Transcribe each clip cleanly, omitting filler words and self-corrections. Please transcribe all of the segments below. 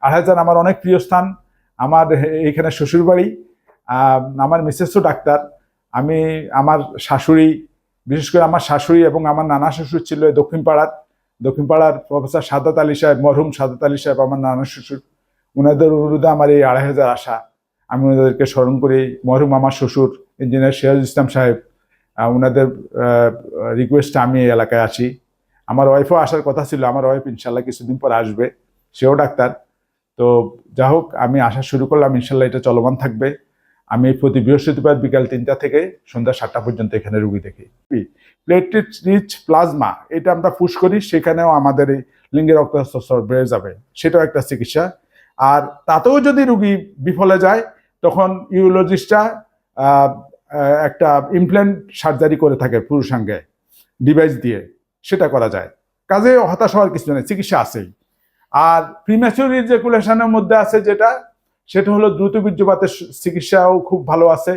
আড়াইহাজার আমার অনেক প্রিয় স্থান। আমার এইখানে শ্বশুর বাড়ি। আমার মিসেসও ডাক্তার। আমার শাশুড়ি, বিশেষ করে আমার শাশুড়ি এবং আমার নানা শ্বশুর ছিল দক্ষিণ পাড়ার প্রফেসর সাদাত আলী সাহেব, মরহুম সাদাত আলী সাহেব আমার নানা শ্বশুর। ওনাদের অনুরোধে আমার এই আড়াইহাজার আসা। আমি ওনাদেরকে স্মরণ করি। মরহুম আমার শ্বশুর ইঞ্জিনিয়ার সিরাজ ইসলাম সাহেব, ওনাদের রিকোয়েস্টে আমি এই এলাকায় আসি। আমার ওয়াইফও আসার কথা ছিল। আমার ওয়াইফ ইনশাল্লাহ কিছুদিন পর আসবে, সেও ডাক্তার। তো যা হোক, আমি আসা শুরু করলাম, ইনশাল্লাহ এটা চলমান থাকবে। আমি প্রতি বৃহস্পতিবার বিকাল 3টা থেকে সন্ধ্যা 7টা পর্যন্ত এখানে রুগী দেখি। প্লেটলেট রিচ প্লাজমা, এটা আমরা পুশ করি, সেখানেও আমাদের এই লিঙ্গের রক্তস্রাব বেড়ে যাবে, সেটাও একটা চিকিৎসা। আর তাতেও যদি রুগী বিফলে যায়, তখন ইউরোলজিস্টরা একটা ইমপ্ল্যান্ট সার্জারি করে থাকে পুরুষাঙ্গে ডিভাইস দিয়ে, সেটা করা যায়। কাজে হতাশ হওয়ার কিছু নেই, চিকিৎসা আছেই। আর প্রিম্যাচুর ইজাকুলেশনের মধ্যে আছে সেটা হলো দ্রুত বীর্যপাতের চিকিৎসাও খুব ভালো আছে।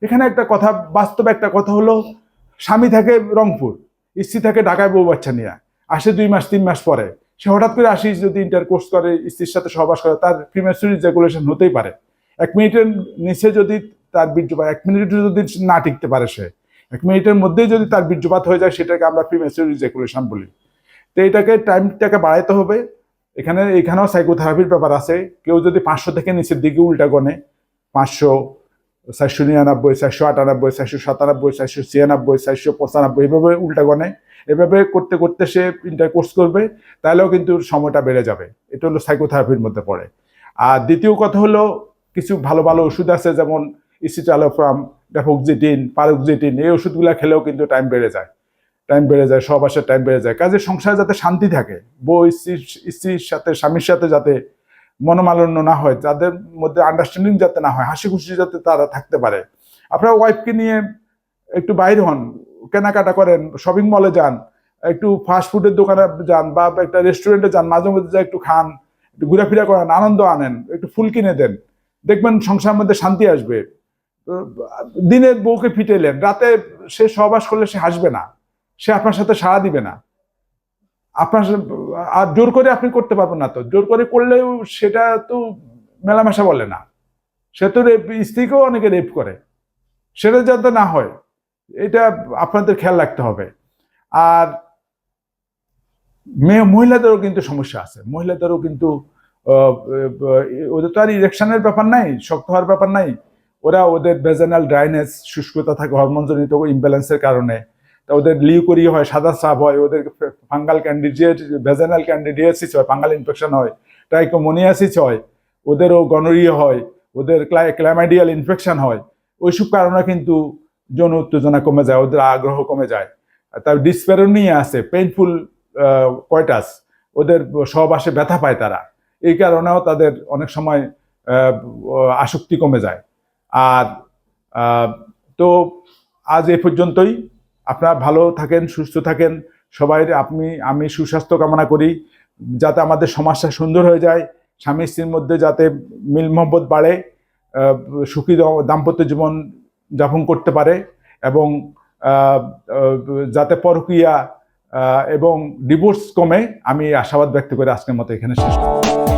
এখানে একটা কথা, বাস্তবে একটা কথা হলো, স্বামী থাকে রংপুর, স্ত্রী থাকে ঢাকায় বউ বাচ্চা নিয়ে, আসে 2 মাস 3 মাস পরে, সে হঠাৎ করে আসি যদি ইন্টারকোর্স করে, স্ত্রীর সাথে সহবাস করে, তার প্রিম্যাচুর ইজাকুলেশন হতেই পারে। 1 মিনিটের নিচে যদি তার বীর্যপাত, 1 মিনিট যদি না টিকতে পারে, সে 1 মিনিটের মধ্যেই যদি তার বীর্যপাত হয়ে যায়, সেটাকে আমরা প্রিম্যাচুর ইজাকুলেশন বলি। তো এটাকে টাইমটাকে বাড়াইতে হবে। এখানেও সাইকোথেরাপির ব্যাপার আছে। কেউ যদি 500 থেকে নিচের দিকে উল্টা গণে, 500, 499, 498, 497, 496, 495, এভাবে উল্টা গণে, এভাবে করতে করতে সে ইন্টারকোর্স করবে, তাহলেও কিন্তু সময়টা বেড়ে যাবে। এটা হলো সাইকোথেরাপির মধ্যে পড়ে। আর দ্বিতীয় কথা হলো, কিছু ভালো ভালো ওষুধ আছে, যেমন ইসিটালোফ্রাম, ডেফোক্সিটিন, পারোক্সিটিন, এই ওষুধগুলো খেলেও কিন্তু টাইম বেড়ে যায়, সহবাসের টাইম বেড়ে যায়। কাজে সংসারে যাতে শান্তি থাকে, বউ স্ত্রীর সাথে, স্বামীর সাথে যাতে মনোমালিন্য না হয়, যাদের মধ্যে আন্ডারস্ট্যান্ডিং যাতে না হয়, হাসি খুশি যাতে তারা থাকতে পারে। আপনার ওয়াইফকে নিয়ে একটু বাইরে হন, কেনাকাটা করেন, শপিং মলে যান, একটু ফাস্ট ফুডের দোকানে যান, বা একটা রেস্টুরেন্টে যান, মাঝে মধ্যে যা একটু খান, একটু ঘোরাফেরা করেন, আনন্দ আনেন, একটু ফুল কিনে দেন, দেখবেন সংসারের মধ্যে শান্তি আসবে। দিনে বউকে পিটাইলেন, রাতে সে সহবাস করলে সে হাসবে না, সে আপনার সাথে সাড়া দিবে না। আর জোর করে আপনি করতে পারবেন না। তো জোর করে করলেও সেটা তো মেলামেশা বলে না, সে তো স্ত্রীকেও অনেকে রেপ করে, সেটা যাতে না হয়, এটা আপনাদের খেয়াল রাখতে হবে। আর মহিলাদেরও কিন্তু সমস্যা আছে। মহিলাদেরও কিন্তু ওদের তো আর ইরেকশনের ব্যাপার নাই, শক্ত হওয়ার ব্যাপার নাই। ওদের ভেজানাল ড্রাইনেস, শুষ্কতা থাকে হরমোনজনিত ইমব্যালেন্সের কারণে। ওদের লিউকোরিয়া হয়, সাদা সাপ হয়, ওদের ফাঙ্গাল ভেজানাল ক্যান্ডিডিয়াসিস হয়, ফাঙ্গাল ইনফেকশন হয়, ট্রাইকোমোনিয়াসিস হয়, ওদেরও গনোরিয়া হয়, ওদের ক্লামাইডিয়াল ইনফেকশন হয়। ওইসব কারণে কিন্তু যৌন উত্তেজনা কমে যায়, ওদের আগ্রহ কমে যায়। তার ডিসপ্যারোনিয়া আছে, পেইনফুল কয়টাস, ওদের সহবাসে ব্যথা পায় তারা, এই কারণেও তাদের অনেক সময় আসক্তি কমে যায়। আর তো আজ এ পর্যন্তই। আপনারা ভালো থাকেন, সুস্থ থাকেন সবাই। আমি সুস্বাস্থ্য কামনা করি, যাতে আমাদের সমাজটা সুন্দর হয়ে যায়, স্বামী স্ত্রীর মধ্যে যাতে মিল মহব্বত বাড়ে, সুখী দাম্পত্য জীবন যাপন করতে পারে, এবং যাতে পরকীয়া এবং ডিভোর্স কমে, আমি আশাবাদ ব্যক্ত করে আজকের মতো এখানে শেষ করব।